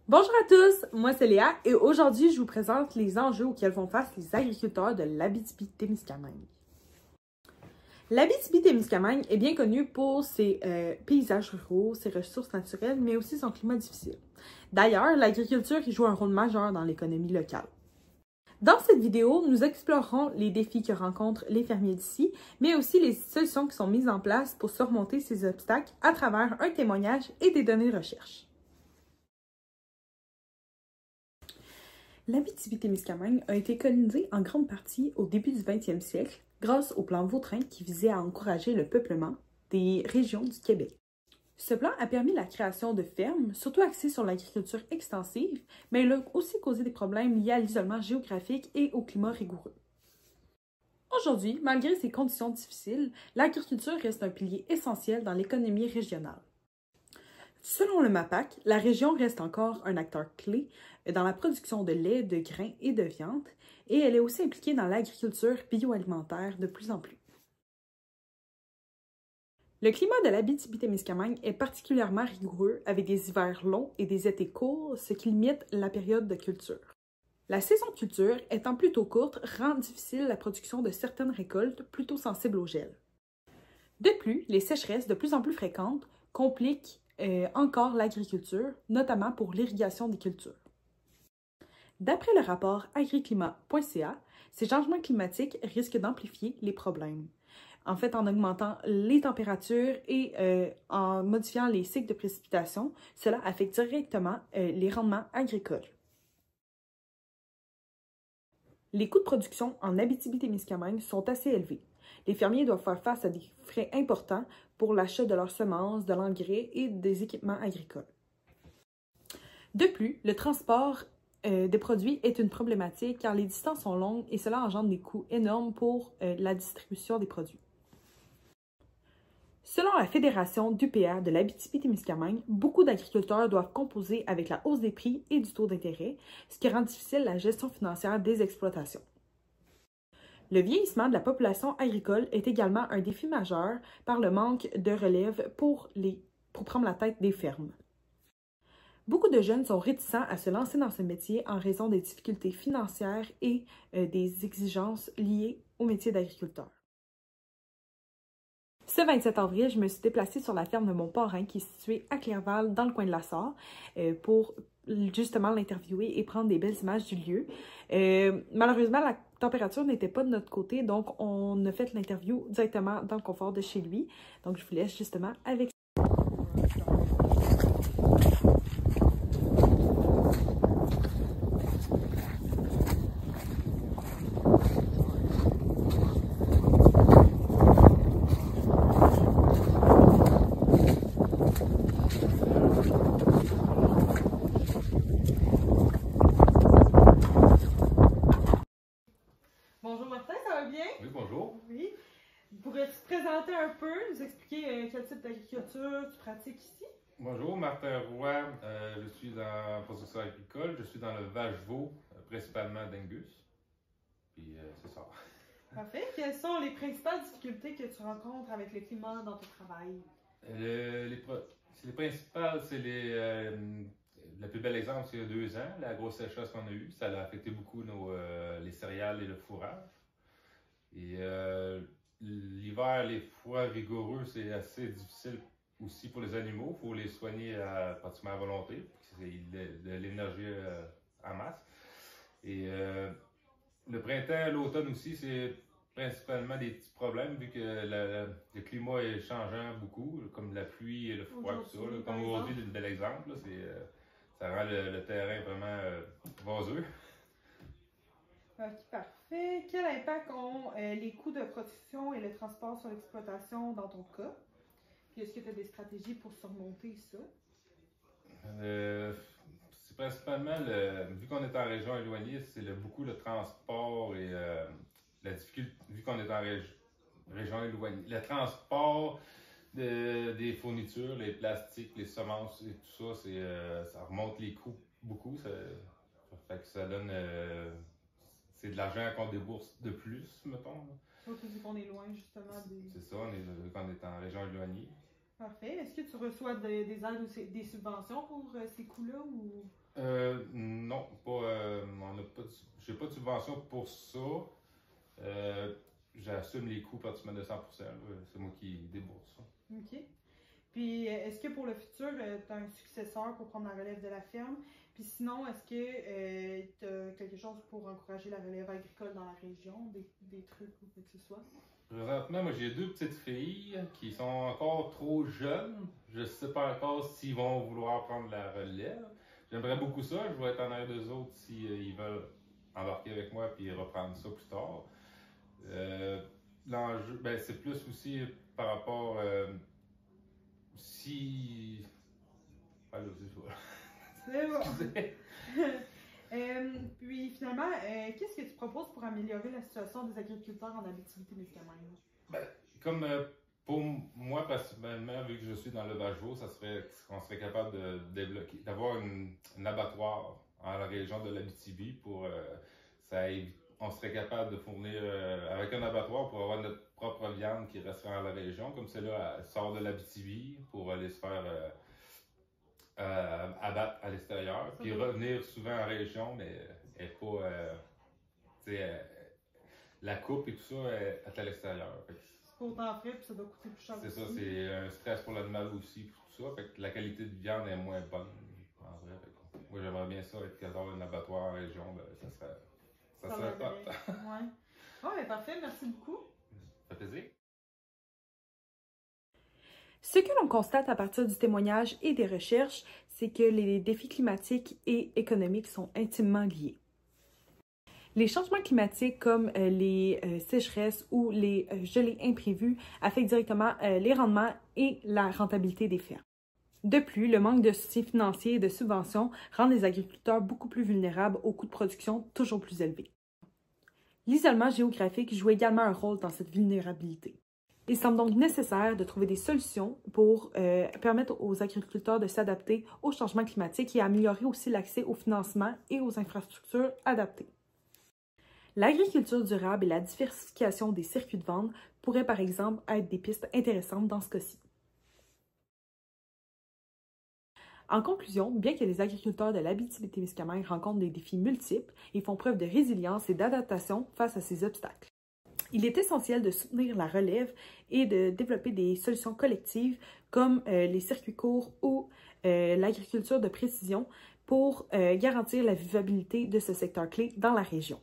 Bonjour à tous, moi c'est Léa et aujourd'hui je vous présente les enjeux auxquels font face les agriculteurs de l'Abitibi-Témiscamingue. L'Abitibi-Témiscamingue est bien connue pour ses paysages ruraux, ses ressources naturelles, mais aussi son climat difficile. D'ailleurs, l'agriculture y joue un rôle majeur dans l'économie locale. Dans cette vidéo, nous explorerons les défis que rencontrent les fermiers d'ici, mais aussi les solutions qui sont mises en place pour surmonter ces obstacles à travers un témoignage et des données de recherche. L'Abitibi-Témiscamingue a été colonisée en grande partie au début du 20e siècle grâce au plan Vautrin qui visait à encourager le peuplement des régions du Québec. Ce plan a permis la création de fermes, surtout axées sur l'agriculture extensive, mais il a aussi causé des problèmes liés à l'isolement géographique et au climat rigoureux. Aujourd'hui, malgré ces conditions difficiles, l'agriculture reste un pilier essentiel dans l'économie régionale. Selon le MAPAC, la région reste encore un acteur clé dans la production de lait, de grains et de viande, et elle est aussi impliquée dans l'agriculture bioalimentaire de plus en plus. Le climat de l'Abitibi-Témiscamingue est particulièrement rigoureux avec des hivers longs et des étés courts, ce qui limite la période de culture. La saison de culture étant plutôt courte rend difficile la production de certaines récoltes plutôt sensibles au gel. De plus, les sécheresses de plus en plus fréquentes compliquent encore l'agriculture, notamment pour l'irrigation des cultures. D'après le rapport agriclimat.ca, ces changements climatiques risquent d'amplifier les problèmes. En fait, en augmentant les températures et en modifiant les cycles de précipitation, cela affecte directement les rendements agricoles. Les coûts de production en Abitibi-Témiscamingue sont assez élevés. Les fermiers doivent faire face à des frais importants pour l'achat de leurs semences, de l'engrais et des équipements agricoles. De plus, le transport des produits est une problématique car les distances sont longues et cela engendre des coûts énormes pour la distribution des produits. Selon la Fédération d'UPA de l'Abitibi-Témiscamingue, beaucoup d'agriculteurs doivent composer avec la hausse des prix et du taux d'intérêt, ce qui rend difficile la gestion financière des exploitations. Le vieillissement de la population agricole est également un défi majeur par le manque de relève pour prendre la tête des fermes. Beaucoup de jeunes sont réticents à se lancer dans ce métier en raison des difficultés financières et des exigences liées au métier d'agriculteur. Ce 27 avril, je me suis déplacée sur la ferme de mon parrain qui est située à Clerval, dans le coin de la Sarre, pour justement l'interviewer et prendre des belles images du lieu. Malheureusement, la température n'était pas de notre côté, donc on a fait l'interview directement dans le confort de chez lui. Donc, je vous laisse justement avec ça. Bonjour Martin, ça va bien? Oui, bonjour. Oui. Pourrais-tu te présenter un peu, nous expliquer quel type d'agriculture tu pratiques ici? Bonjour, Martin Roy. Je suis en production agricole. Je suis dans le vache-veau, principalement d'Angus. Puis c'est ça. Parfait. Quelles sont les principales difficultés que tu rencontres avec le climat dans ton travail? Les principales, c'est le plus bel exemple, c'est il y a 2 ans, la grosse sécheresse qu'on a eue. Ça a affecté beaucoup les céréales et le fourrage. Et l'hiver, les froids rigoureux, c'est assez difficile aussi pour les animaux. Il faut les soigner pratiquement à volonté. C'est de l'énergie en masse. Et le printemps, l'automne aussi, c'est principalement des petits problèmes vu que le climat est changeant beaucoup, comme la pluie et le froid, tout ça. Comme aujourd'hui, c'est un bel exemple. Là, ça rend le terrain vraiment vaseux. Ok, parfait. Quel impact ont les coûts de production et le transport sur l'exploitation dans ton cas? Puis est-ce que tu as des stratégies pour surmonter ça? C'est principalement, vu qu'on est en région éloignée, c'est beaucoup le transport et la difficulté, vu qu'on est en région éloignée. Le transport des fournitures, les plastiques, les semences et tout ça, ça remonte les coûts beaucoup. Ça fait que ça donne... c'est de l'argent qu'on débourse de plus, mettons. Surtout vu qu'on est loin justement des... C'est ça, vu qu'on est en région éloignée. Parfait. Est-ce que tu reçois des aides ou des subventions pour ces coûts-là ou... subvention pour ça. J'assume les coûts pratiquement de 100%. C'est moi qui débourse ça. OK. Puis, est-ce que pour le futur, tu as un successeur pour prendre la relève de la ferme? Puis sinon, est-ce que tu as quelque chose pour encourager la relève agricole dans la région, des trucs ou quoi que ce soit? Présentement, moi j'ai 2 petites filles qui sont encore trop jeunes. Je ne sais pas encore s'ils vont vouloir prendre la relève. J'aimerais beaucoup ça. Je vais être en arrière d'eux autres s'ils veulent embarquer avec moi et reprendre ça plus tard. L'enjeu, ben, c'est plus aussi par rapport si. Allô, c'est ça. C'est bon. Puis finalement, qu'est-ce que tu proposes pour améliorer la situation des agriculteurs en Abitibi-Témiscamingue? Ben, comme pour moi, personnellement, vu que je suis dans le Bas-Jour, on serait capable de débloquer, d'avoir un abattoir en la région de l'Abitibi pour on serait capable de fournir avec un abattoir pour avoir notre propre viande qui resterait dans la région. Comme celle-là, elle sort de l'Abitibi pour aller se faire abattre à l'extérieur, puis revenir souvent en région, mais elle n'est pas. La coupe et tout ça est à l'extérieur. C'est pas autant frais, puis ça doit coûter plus cher. C'est ça, c'est un stress pour l'animal aussi, puis tout ça. Fait que la qualité de viande est moins bonne, en vrai. Moi, j'aimerais bien ça, être capable d'un abattoir en région, ben, ça serait top. Ouais. Oh, mais parfait, merci beaucoup. Ça fait plaisir. Ce que l'on constate à partir du témoignage et des recherches, c'est que les défis climatiques et économiques sont intimement liés. Les changements climatiques comme les sécheresses ou les gelées imprévues affectent directement les rendements et la rentabilité des fermes. De plus, le manque de soutien financier et de subventions rend les agriculteurs beaucoup plus vulnérables aux coûts de production toujours plus élevés. L'isolement géographique joue également un rôle dans cette vulnérabilité. Il semble donc nécessaire de trouver des solutions pour permettre aux agriculteurs de s'adapter au changement climatique et améliorer aussi l'accès au financement et aux infrastructures adaptées. L'agriculture durable et la diversification des circuits de vente pourraient par exemple être des pistes intéressantes dans ce cas-ci. En conclusion, bien que les agriculteurs de l'Abitibi-Témiscamingue rencontrent des défis multiples, ils font preuve de résilience et d'adaptation face à ces obstacles. Il est essentiel de soutenir la relève et de développer des solutions collectives comme les circuits courts ou l'agriculture de précision pour garantir la vivabilité de ce secteur clé dans la région.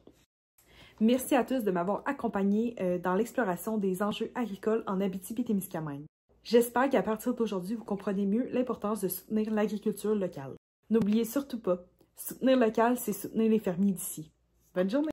Merci à tous de m'avoir accompagné dans l'exploration des enjeux agricoles en Abitibi-Témiscamingue. J'espère qu'à partir d'aujourd'hui, vous comprenez mieux l'importance de soutenir l'agriculture locale. N'oubliez surtout pas, soutenir local, c'est soutenir les fermiers d'ici. Bonne journée!